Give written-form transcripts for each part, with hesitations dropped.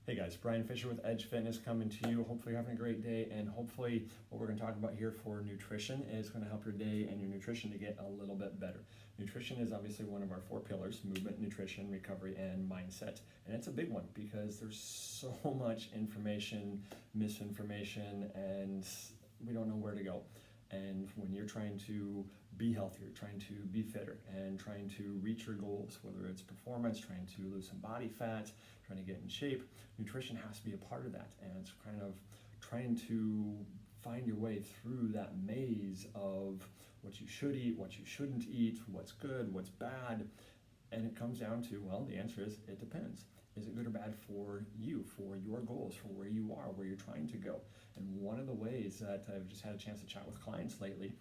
Hey guys, Brian Fisher with Edge Fitness coming to you. Hopefully you're having a great day, and hopefully what we're going to talk about here for nutrition is going to help your day and your nutrition to get a little bit better. Nutrition is obviously one of our four pillars: movement, nutrition, recovery, and mindset. And it's a big one because there's so much information, misinformation, and we don't know where to go. And when you're trying to be healthier, trying to be fitter, and trying to reach your goals, whether it's performance, trying to lose some body fat, trying to get in shape, nutrition has to be a part of that. And it's kind of trying to find your way through that maze of what you should eat, what you shouldn't eat, what's good, what's bad. And it comes down to, well, the answer is it depends. Is it good or bad for you, for your goals, for where you are, where you're trying to go? And one of the ways that I've just had a chance to chat with clients lately,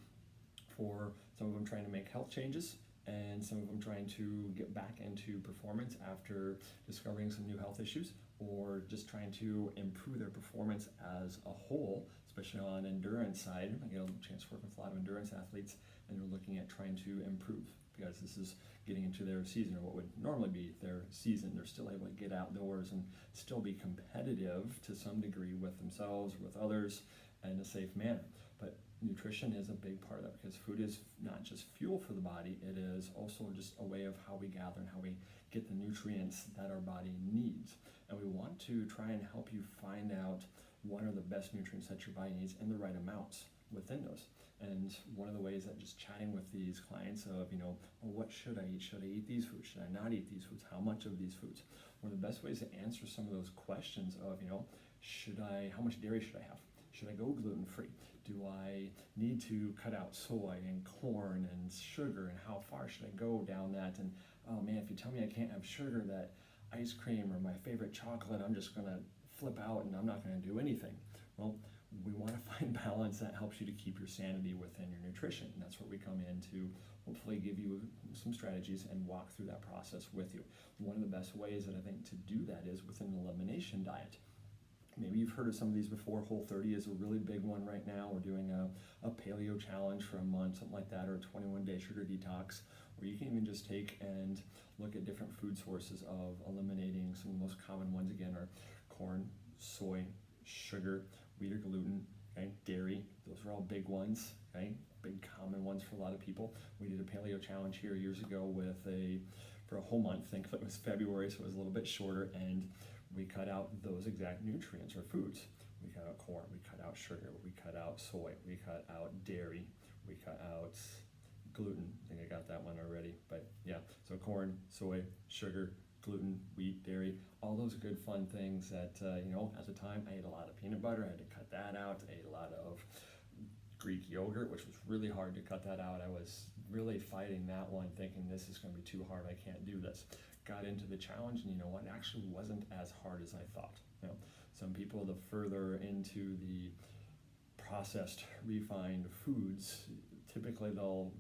for some of them trying to make health changes and some of them trying to get back into performance after discovering some new health issues, or just trying to improve their performance as a whole, especially on endurance side. I get a chance to work with a lot of endurance athletes, and they're looking at trying to improve because this is getting into their season, or what would normally be their season. They're still able to get outdoors and still be competitive to some degree with themselves, with others, in a safe manner. But nutrition is a big part of that, because food is not just fuel for the body, it is also just a way of how we gather and how we get the nutrients that our body needs. And we want to try and help you find out what are the best nutrients that your body needs and the right amounts within those. And one of the ways that just chatting with these clients of, well, what should I eat? Should I eat these foods? Should I not eat these foods? How much of these foods? One of the best ways to answer some of those questions of, how much dairy should I have? Should I go gluten-free? Do I need to cut out soy and corn and sugar? And how far should I go down that? And oh man, if you tell me I can't have sugar, that ice cream or my favorite chocolate, I'm just gonna flip out and I'm not gonna do anything. Well, we want to find balance that helps you to keep your sanity within your nutrition. And that's where we come in to hopefully give you some strategies and walk through that process with you. One of the best ways that I think to do that is with an elimination diet. Maybe you've heard of some of these before. Whole30 is a really big one right now. We're doing a paleo challenge for a month, something like that, or a 21-day sugar detox, where you can even just take and look at different food sources of eliminating. Some of the most common ones, again, are corn, soy, sugar, wheat or gluten, okay, dairy. Those are all big ones, okay, big common ones for a lot of people. We did a paleo challenge here years ago for a whole month. Think it was February, so it was a little bit shorter, and we cut out those exact nutrients or foods. We cut out corn, we cut out sugar, we cut out soy, we cut out dairy, we cut out gluten. I think I got that one already, but yeah, so corn, soy, sugar, gluten, wheat, dairy, all those good fun things that, at the time I ate a lot of peanut butter, I had to cut that out. I ate a lot of Greek yogurt, which was really hard to cut that out. I was really fighting that one, thinking this is going to be too hard, I can't do this. Got into the challenge, and it actually wasn't as hard as I thought. Some people, the further into the processed, refined foods, typically they'll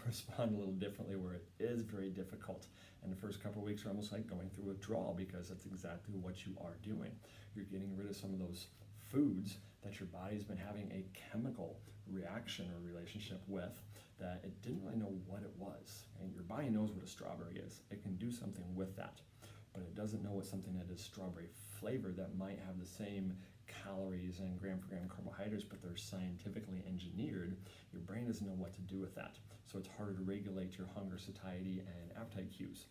respond a little differently, where it is very difficult. And the first couple of weeks are almost like going through withdrawal, because that's exactly what you are doing. You're getting rid of some of those foods that your body's been having a chemical reaction or relationship with that it didn't really know what it was. And your body knows what a strawberry is. It can do something with that, but it doesn't know what something that is strawberry flavored that might have the same calories and gram for gram carbohydrates, but they're scientifically engineered. Your brain doesn't know what to do with that. So it's harder to regulate your hunger, satiety, and appetite cues.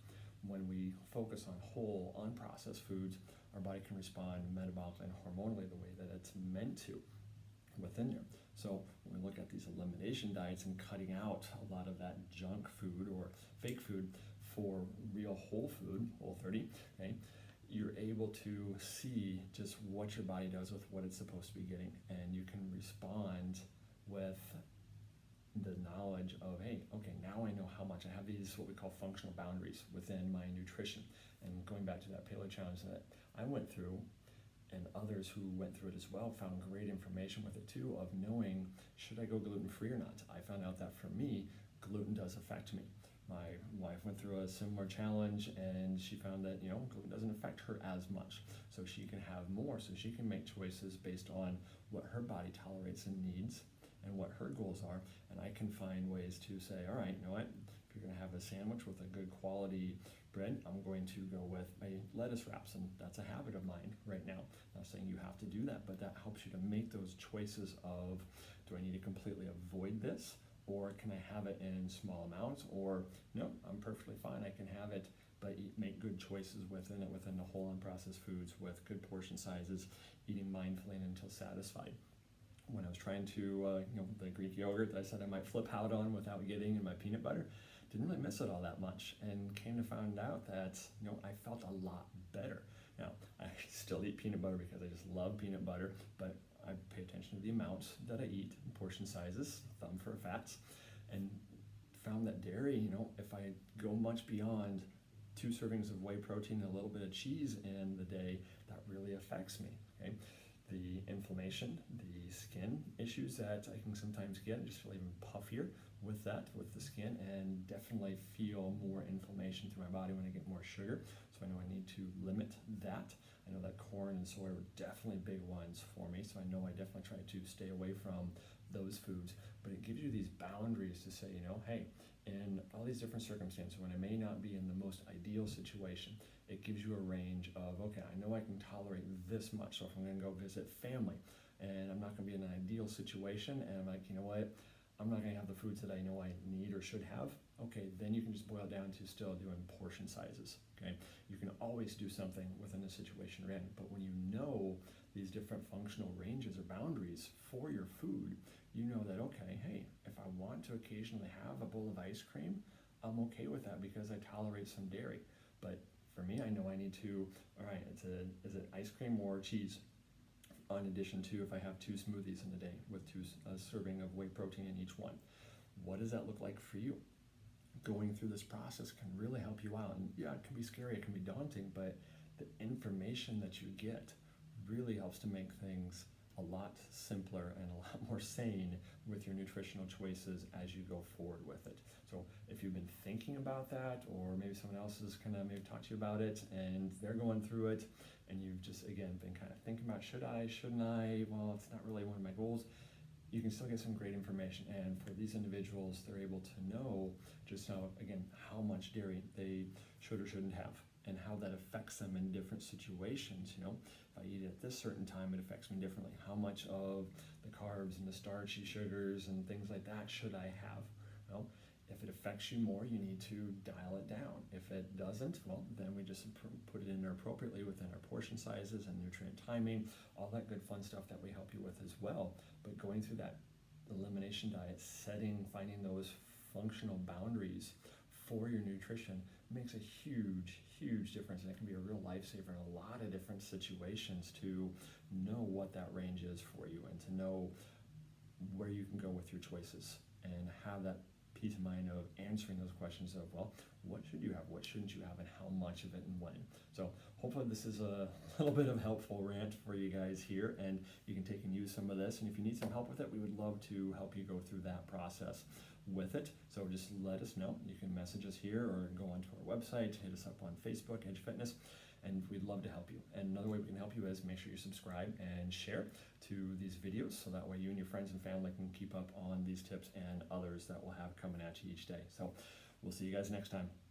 When we focus on whole, unprocessed foods, our body can respond metabolically and hormonally the way that it's meant to within there. So when we look at these elimination diets and cutting out a lot of that junk food or fake food for real whole food, Whole30, okay, you're able to see just what your body does with what it's supposed to be getting, and you can respond with the knowledge of, hey, okay, now I know how much. I have these, what we call functional boundaries within my nutrition. And going back to that paleo challenge that I went through, and others who went through it as well found great information with it too, of knowing, should I go gluten-free or not? I found out that for me, gluten does affect me. My wife went through a similar challenge, and she found that gluten doesn't affect her as much, so she can have more, so she can make choices based on what her body tolerates and needs and what her goals are. And I can find ways to say, all right, you know what, if you're going to have a sandwich with a good quality bread, I'm going to go with my lettuce wraps, and that's a habit of mine right now. saying you have to do that, but that helps you to make those choices of, do I need to completely avoid this? Or can I have it in small amounts? Or no, I'm perfectly fine, I can have it, but make good choices within it, within the whole unprocessed foods, with good portion sizes, eating mindfully and until satisfied. When I was trying to, the Greek yogurt that I said I might flip out on without getting in my peanut butter, didn't really miss it all that much, and came to find out that, I felt a lot better. Now, I still eat peanut butter because I just love peanut butter, but I pay attention to the amounts that I eat, portion sizes, thumb for fats, and found that dairy, if I go much beyond 2 servings of whey protein and a little bit of cheese in the day, that really affects me, okay? The inflammation, the skin issues that I can sometimes get, I just feel even puffier with that, with the skin, and definitely feel more inflammation through my body when I get more sugar. So I know I need to limit that. I know that corn and soy were definitely big ones for me, so I know I definitely try to stay away from those foods. But it gives you these boundaries to say, hey, in all these different circumstances, when I may not be in the most ideal situation, it gives you a range of, okay, I know I can tolerate this much. So if I'm going to go visit family and I'm not going to be in an ideal situation, and I'm like, you know what, I'm not going to have the foods that I know I need or should have, okay, then you can just boil down to still doing portion sizes, okay? You can always do something within the situation you're in, but when you know these different functional ranges or boundaries for your food, you know that, okay, hey, if I want to occasionally have a bowl of ice cream, I'm okay with that because I tolerate some dairy. But for me, I know I need to, all right, is it ice cream or cheese? In addition to, if I have 2 smoothies in a day with 2 serving of whey protein in each one, what does that look like for you? Going through this process can really help you out. And yeah, it can be scary, it can be daunting, but the information that you get really helps to make things a lot simpler and a lot more sane with your nutritional choices as you go forward with it. So if you've been thinking about that, or maybe someone else has kind of maybe talked to you about it and they're going through it, and you've just, again, been kind of thinking about, should I, shouldn't I? Well, it's not really one of my goals. You can still get some great information. And for these individuals, they're able to know just how, again, how much dairy they should or shouldn't have, and how that affects them in different situations. If I eat at this certain time, it affects me differently. How much of the carbs and the starchy sugars and things like that should I have? Well, if it affects you more, you need to dial it down. If it doesn't, well, then we just put it in there appropriately within our portion sizes and nutrient timing, all that good fun stuff that we help you with as well. But going through that elimination diet, finding those functional boundaries for your nutrition makes a huge, huge difference, and it can be a real lifesaver in a lot of different situations to know what that range is for you, and to know where you can go with your choices, and have that peace of mind of answering those questions of, well, what should you have, what shouldn't you have, and how much of it and when. So hopefully this is a little bit of helpful rant for you guys here, and you can take and use some of this. And if you need some help with it, we would love to help you go through that process with it. So just let us know. You can message us here or go onto our website, hit us up on Facebook, Edge Fitness, and we'd love to help you. And another way we can help you is make sure you subscribe and share to these videos, so that way you and your friends and family can keep up on these tips and others that we'll have coming at you each day. So we'll see you guys next time.